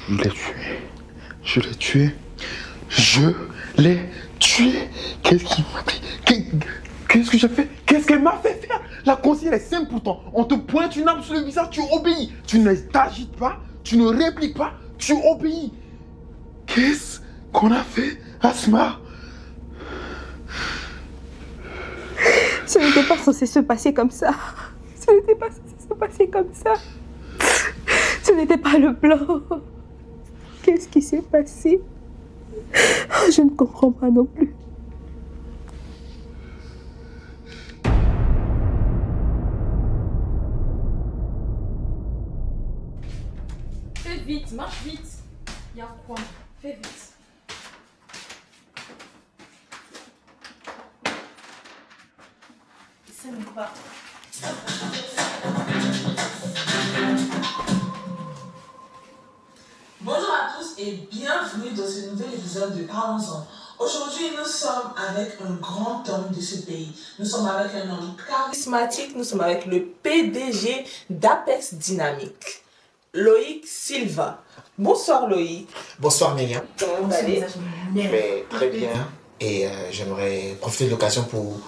Je l'ai tué. Je l'ai tué. Je l'ai tué. Qu'est-ce qu'il m'a fait? Qu'est-ce que j'ai fait? Qu'est-ce qu'elle m'a fait faire? La consigne est simple pourtant. On te pointe une arme sur le visage, tu obéis. Tu ne t'agites pas, tu ne répliques pas, tu obéis. Qu'est-ce qu'on a fait, Asma? Ce n'était pas censé se passer comme ça. Ce n'était pas censé se passer comme ça. Ce n'était pas le plan. Qu'est-ce qui s'est passé? Je ne comprends pas non plus. Fais vite, marche vite. Il y a quoi? Fais vite. Ça ne pas. Bonjour à tous et bienvenue dans ce nouvel épisode de Parlons-en. Aujourd'hui, nous sommes avec un grand homme de ce pays. Nous sommes avec un homme charismatique. Nous sommes avec le PDG d'Apex Dynamics, Loïc Silva. Bonsoir Loïc. Bonsoir Myriam. Comment vous allez? Je vais très bien et j'aimerais profiter de l'occasion pour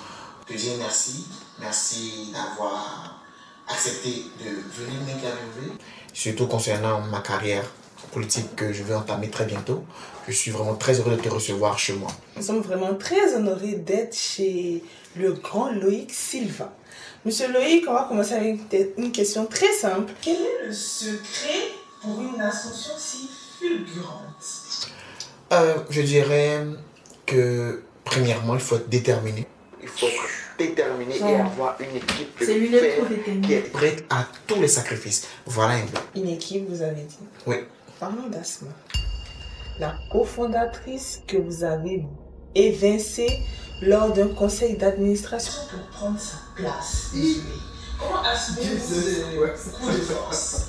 te dire merci. Merci d'avoir accepté de venir m'interviewer. Surtout concernant ma carrière politique que je vais entamer très bientôt. Je suis vraiment très heureux de te recevoir chez moi. Nous sommes vraiment très honorés d'être chez le grand Loïc Silva. Monsieur Loïc, on va commencer avec une question très simple. Quel est le secret pour une ascension si fulgurante? Je dirais que premièrement, il faut être déterminé. Il faut être déterminé et avoir une équipe qui est prête à tous les sacrifices. Voilà un peu. Une équipe, vous avez dit? Oui. Parlons d'Asma. La cofondatrice que vous avez évincée lors d'un conseil d'administration pour prendre sa place. Comment assumez ce coup de force?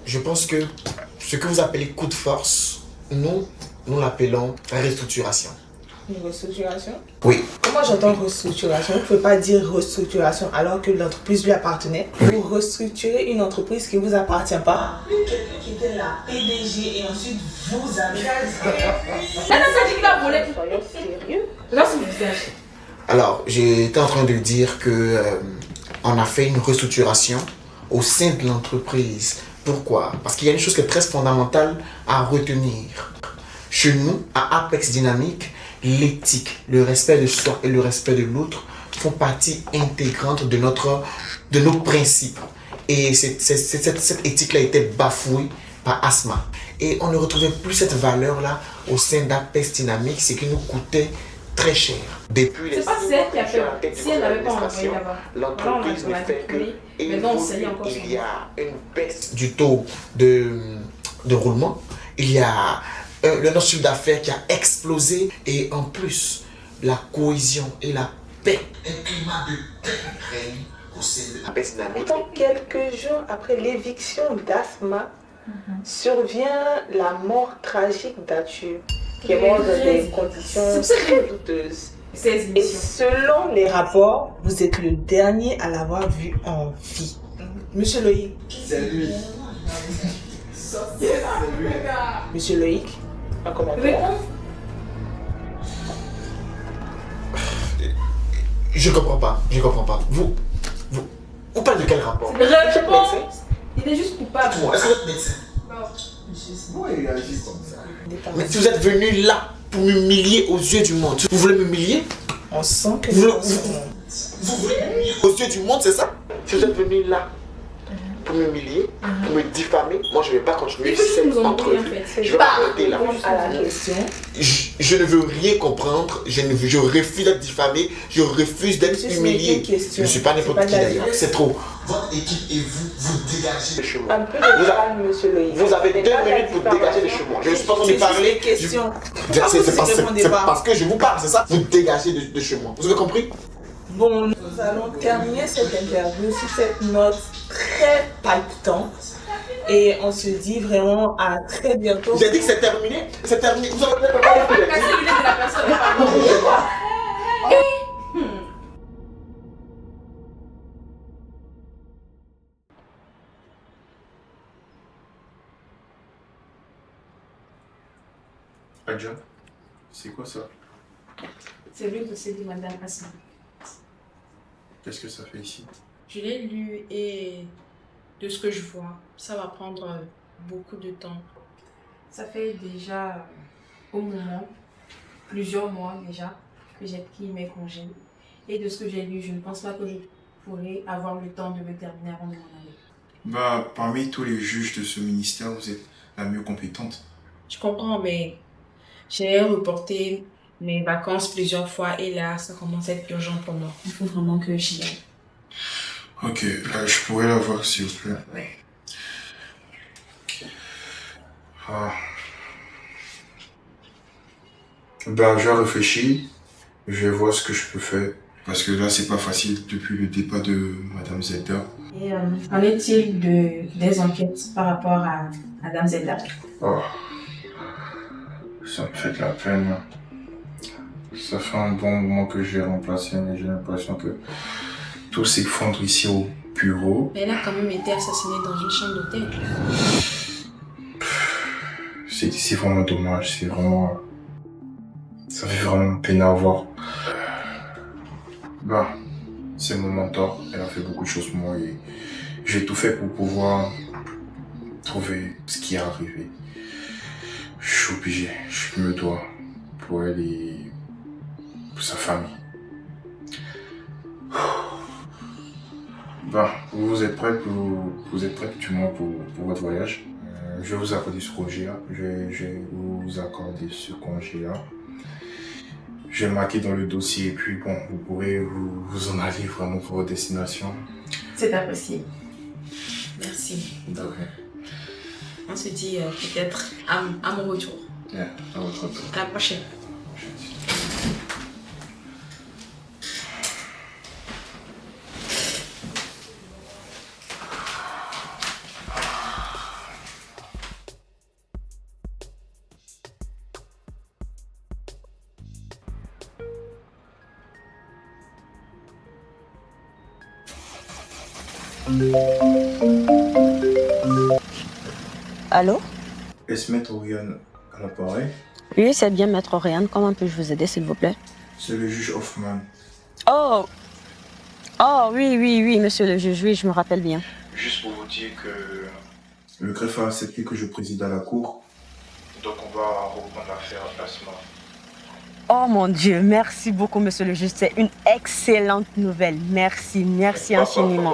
Je pense que ce que vous appelez coup de force, nous l'appelons restructuration. Une restructuration? Oui. Comment j'entends restructuration? Vous ne pouvez pas dire restructuration alors que l'entreprise lui appartenait. Vous restructurez une entreprise qui ne vous appartient pas. Quelqu'un qui était la PDG et ensuite vous avez... Elle a dit qu'il a volé. Soyons sérieux. Là, son visage. Alors, j'étais en train de dire que on a fait une restructuration au sein de l'entreprise. Pourquoi? Parce qu'il y a une chose qui est très fondamentale à retenir. Chez nous, à Apex Dynamics, l'éthique, le respect de soi et le respect de l'autre font partie intégrante de nos principes. Et cette éthique-là était bafouée par Asma. Et on ne retrouvait plus cette valeur-là au sein d'Apex Dynamics, ce qui nous coûtait très cher. Depuis les C'est pas celle qui a fait. Si elle n'avait pas envoyé là-bas. l'entreprise ne fait que Maintenant, on sait encore. il y a une baisse du taux de roulement. Il y a le chiffre d'affaires qui a explosé et en plus la cohésion et la paix. Un climat de paix règne au sein de Apex Dynamics. Quelques jours après l'éviction d'Asma, survient la mort tragique d'Arthur, qui est mort dans des conditions très douteuses. Et selon les rapports, vous êtes le dernier à l'avoir vu en vie. Monsieur Loïc. C'est lui. Monsieur Loïc, un commentaire. Je comprends pas. Vous parlez de quel rapport? Réponds. Il est juste coupable. Est-ce que vous êtes médecin? Pourquoi il réagit comme ça? Mais si vous êtes venu là pour m'humilier aux yeux du monde, vous voulez m'humilier? On sent que Vous voulez m'humilier aux yeux du monde, c'est ça? Si vous êtes venu là pour m'humilier, pour me diffamer, moi je ne vais pas continuer cette entrevue. Je vais m'arrêter là. à la question. Je ne veux rien comprendre, je refuse d'être diffamé, je refuse d'être Monsieur, ce n'est humilié. qu'une question. Je ne suis pas n'importe C'est qui pas de la d'ailleurs, vie. c'est trop. Votre équipe et vous dégagez de chez moi. Un peu de calme, monsieur Loïc. Vous avez 2 Ce n'est pas minutes pour dégager de chez moi. Je ne suis pas en train de parler. C'est parce que je vous parle, c'est ça? Vous dégagez de chez moi. Vous avez compris? Bon, nous allons terminer cette interview sur cette note très palpitante. Et on se dit vraiment à très bientôt. J'ai dit que c'est terminé. C'est terminé. Vous avez Casser le nez de la personne. Adja, c'est quoi ça? C'est le dossier de Madame Asma. Qu'est-ce que ça fait ici? Je l'ai lu et de ce que je vois, ça va prendre beaucoup de temps. Ça fait déjà au moment, plusieurs mois déjà, que j'ai pris mes congés. Et de ce que j'ai lu, je ne pense pas que je pourrai avoir le temps de me terminer avant de m'en aller. Bah, parmi tous les juges de ce ministère, vous êtes la mieux compétente. Je comprends, mais j'ai reporté mes vacances plusieurs fois et là, ça commence à être urgent pour moi. Il faut vraiment que j'y aille. Ok, je pourrais la voir s'il vous plaît. Oui. Ah. Ben, je réfléchis, je vais voir ce que je peux faire. Parce que là, c'est pas facile depuis le départ de Madame Zelda. Et qu'en est-il des enquêtes par rapport à Madame Zelda? Oh, ça me fait de la peine. Ça fait un bon moment que je l'ai remplacé, mais j'ai l'impression que tout s'effondre ici au bureau. Mais elle a quand même été assassinée dans une chambre d'hôtel. C'est vraiment dommage, c'est vraiment... Ça fait vraiment peine à voir. Ben, c'est mon mentor, elle a fait beaucoup de choses pour moi et j'ai tout fait pour pouvoir trouver ce qui est arrivé. Je suis obligé, je me dois pour elle et pour sa famille. Ben, vous êtes prêts du moins pour votre voyage. Je vais vous accorder ce congé-là. Je vais vous accorder ce congé-là. Je vais le marquer dans le dossier et puis bon, vous pourrez vous en aller vraiment pour votre destination. C'est pas possible. Merci. Okay. On se dit peut-être à mon retour. Yeah, à votre retour. À la prochaine. Allô? Est-ce Maître Oriane à l'appareil? Oui, c'est bien Maître Oriane. Comment puis-je vous aider, s'il vous plaît? C'est le juge Hoffman. Oh! Oh, oui, monsieur le juge, oui, je me rappelle bien. Juste pour vous dire que le greffe a accepté que je préside à la cour. Donc on va reprendre l'affaire Asma. Oh mon Dieu, merci beaucoup, monsieur le juge. C'est une excellente nouvelle. Merci infiniment.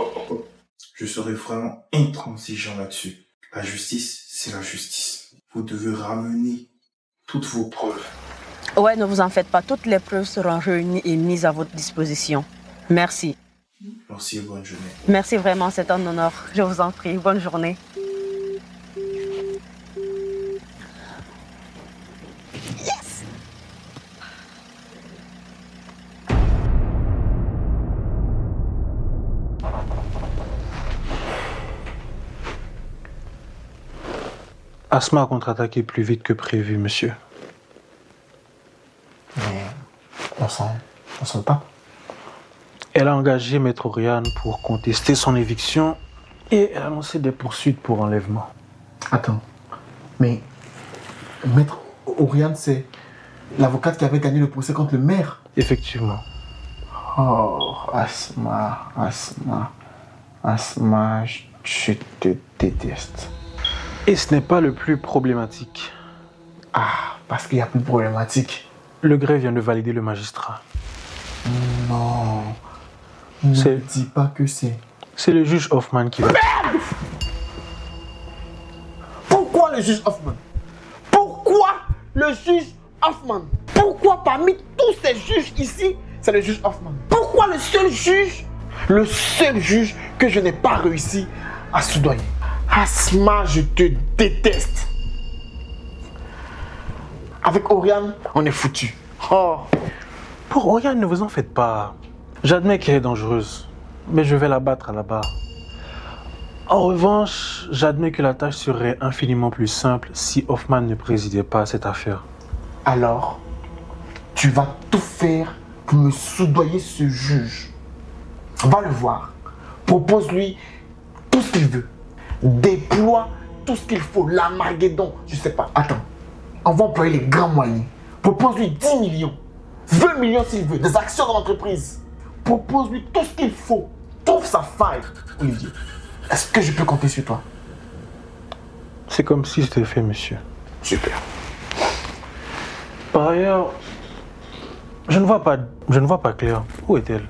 Je serai vraiment intransigeant là-dessus. La justice, c'est la justice. Vous devez ramener toutes vos preuves. Ouais, ne vous en faites pas. Toutes les preuves seront réunies et mises à votre disposition. Merci. Merci et bonne journée. Merci vraiment, c'est un honneur. Je vous en prie. Bonne journée. Yes! Asma a contre-attaqué plus vite que prévu, monsieur. Mais on sent pas. Elle a engagé Maître Oriane pour contester son éviction et elle a lancé des poursuites pour enlèvement. Attends, mais Maître Oriane, c'est l'avocate qui avait gagné le procès contre le maire. Effectivement. Oh, Asma, je te déteste. Et ce n'est pas le plus problématique. Ah, parce qu'il y a plus problématique. Le greffe vient de valider le magistrat. Non, ne dis pas que c'est... C'est le juge Hoffman qui va... Pourquoi le juge Hoffman? Pourquoi le juge Hoffman? Pourquoi parmi tous ces juges ici, c'est le juge Hoffman? Pourquoi le seul juge que je n'ai pas réussi à soudoyer? Asma, je te déteste. Avec Oriane, on est foutu. Oh. Pour Oriane, ne vous en faites pas. J'admets qu'elle est dangereuse, mais je vais la battre à la barre. En revanche, j'admets que la tâche serait infiniment plus simple si Hoffman ne présidait pas à cette affaire. Alors, tu vas tout faire pour me soudoyer ce juge. Va le voir. Propose-lui tout ce qu'il veut. Déploie tout ce qu'il faut. L'Armageddon, je sais pas. Attends, On va employer les grands moyens. Propose-lui 10 millions. 20 millions s'il veut, des actions dans l'entreprise. Propose-lui tout ce qu'il faut. Trouve sa faille. Olivier, est-ce que je peux compter sur toi? C'est comme si c'était fait, monsieur. Super. Par ailleurs, je ne vois pas Claire. Où est-elle?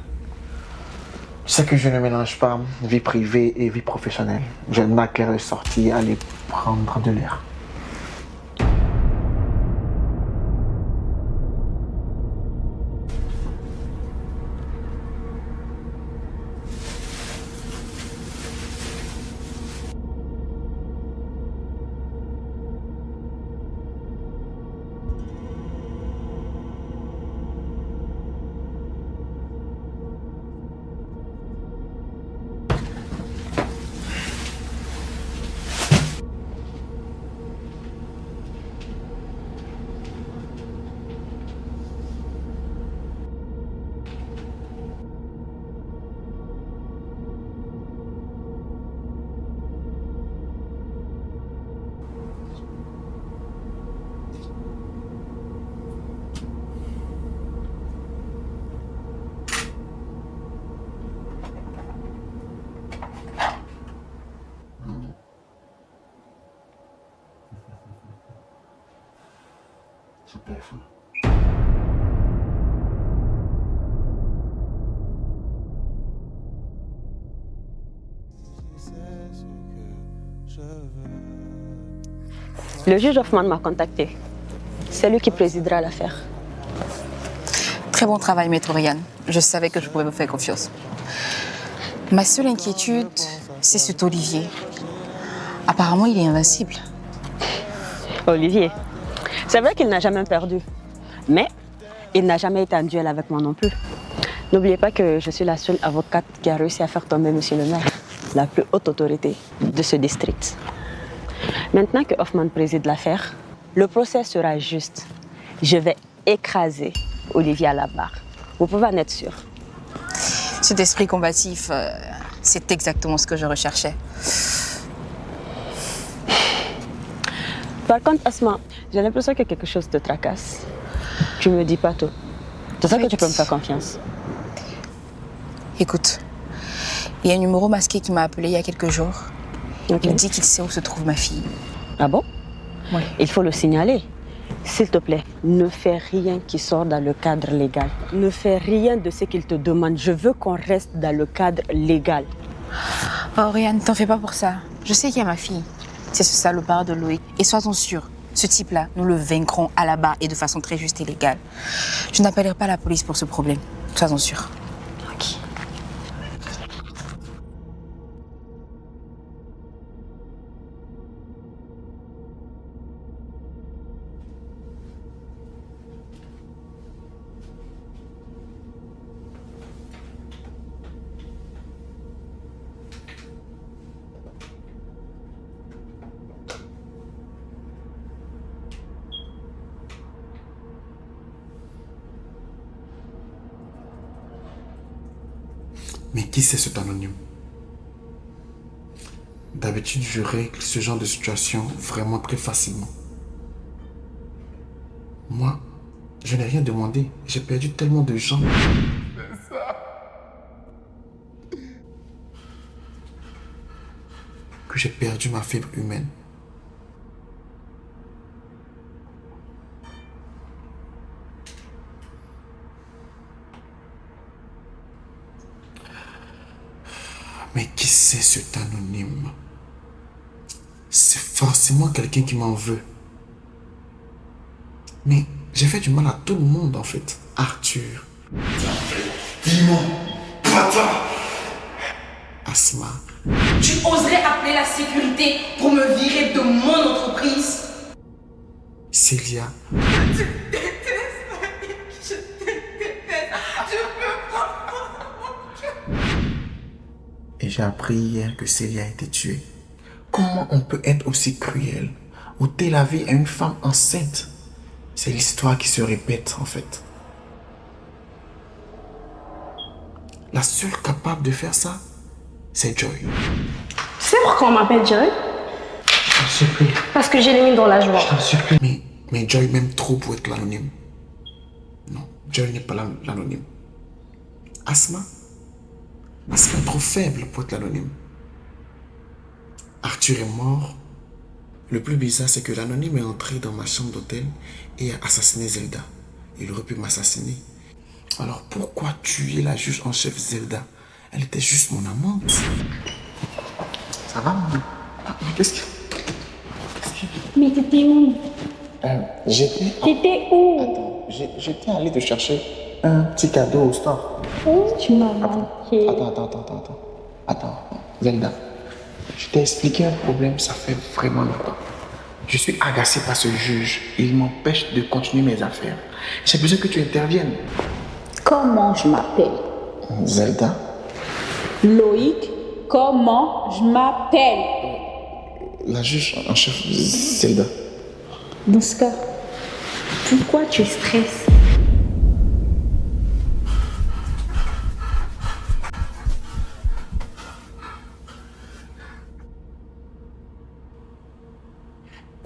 C'est que je ne mélange pas vie privée et vie professionnelle. Je n'ai qu'à sortir aller prendre de l'air. Le juge Hoffman m'a contacté. C'est lui qui présidera l'affaire. Très bon travail, maître Oriane. Je savais que je pouvais vous faire confiance. Ma seule inquiétude, c'est cet Olivier. Apparemment, il est invincible. Olivier, c'est vrai qu'il n'a jamais perdu. Mais il n'a jamais été en duel avec moi non plus. N'oubliez pas que je suis la seule avocate qui a réussi à faire tomber monsieur le maire, la plus haute autorité de ce district. Maintenant que Hoffman préside l'affaire, le procès sera juste. Je vais écraser Olivier à la barre. Vous pouvez en être sûr. Cet esprit combatif, c'est exactement ce que je recherchais. Par contre, Asma, j'ai l'impression que quelque chose te tracasse. Tu me dis pas tout. C'est ça que tu peux me faire confiance. Écoute, il y a un numéro masqué qui m'a appelé il y a quelques jours. Okay. Il dit qu'il sait où se trouve ma fille. Ah bon? Oui. Il faut le signaler. S'il te plaît, ne fais rien qui sort dans le cadre légal. Ne fais rien de ce qu'il te demande. Je veux qu'on reste dans le cadre légal. Oh, Oriane, t'en fais pas pour ça. Je sais qu'il y a ma fille. C'est ce salopard de Loïc. Et sois-en sûr, ce type-là, nous le vaincrons à la barre et de façon très juste et légale. Je n'appellerai pas la police pour ce problème. Sois-en sûr. Ok. Mais qui c'est cet anonyme? D'habitude, je règle ce genre de situation vraiment très facilement. Moi, je n'ai rien demandé. J'ai perdu tellement de gens. Que j'ai perdu ma fibre humaine. Mais qui c'est cet anonyme? C'est forcément quelqu'un qui m'en veut. Mais j'ai fait du mal à tout le monde en fait. Arthur. Dis-moi, papa. Asma. Tu oserais appeler la sécurité pour me virer de mon entreprise? Célia. Et j'ai appris hier que Célia a été tuée. Comment on peut être aussi cruel? Ôter la vie à une femme enceinte? C'est l'histoire qui se répète en fait. La seule capable de faire ça, c'est Joy. Tu sais pourquoi on m'appelle Joy? Je t'en supplie. Parce que j'ai les mines dans la joie. Je t'en supplie. Mais Mais Joy m'aime trop pour être l'anonyme. Non, Joy n'est pas l'anonyme. Asma est trop faible pour être l'anonyme. Arthur est mort. Le plus bizarre, c'est que l'anonyme est entré dans ma chambre d'hôtel et a assassiné Zelda. Il aurait pu m'assassiner. Alors pourquoi tuer la juge en chef Zelda? Elle était juste mon amante. Ça va, maman? Qu'est-ce que... Mais t'étais où? T'étais où? Attends, j'étais allé te chercher un petit cadeau au store. Tu m'as manqué. Attends, Zelda. Je t'ai expliqué un problème, ça fait vraiment longtemps. Je suis agacé par ce juge. Il m'empêche de continuer mes affaires. J'ai besoin que tu interviennes. Comment je m'appelle? Zelda. Loïc, comment je m'appelle? La juge en chef Zelda. Dans ce cas, pourquoi tu stresses?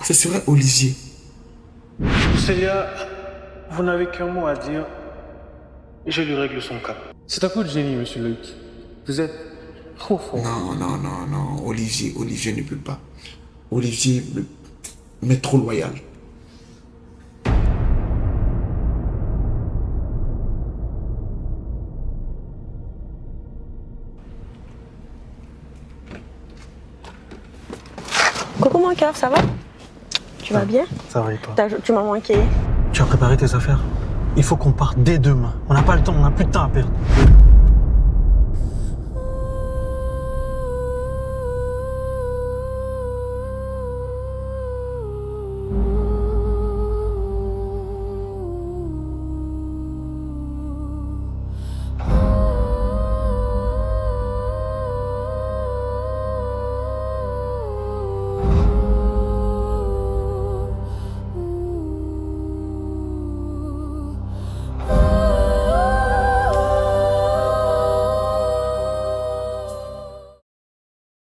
Ce serait Olivier. Célia, vous n'avez qu'un mot à dire et je lui règle son cas. C'est à cause de génie, monsieur Loïc. Vous êtes trop fort. Non. Olivier ne peut pas. Olivier m'est trop loyal. Coucou mon cœur, ça va? Tu vas bien? Ça va et toi? Tu m'as manqué. Tu as préparé tes affaires? Il faut qu'on parte dès demain. On n'a pas le temps, on n'a plus de temps à perdre.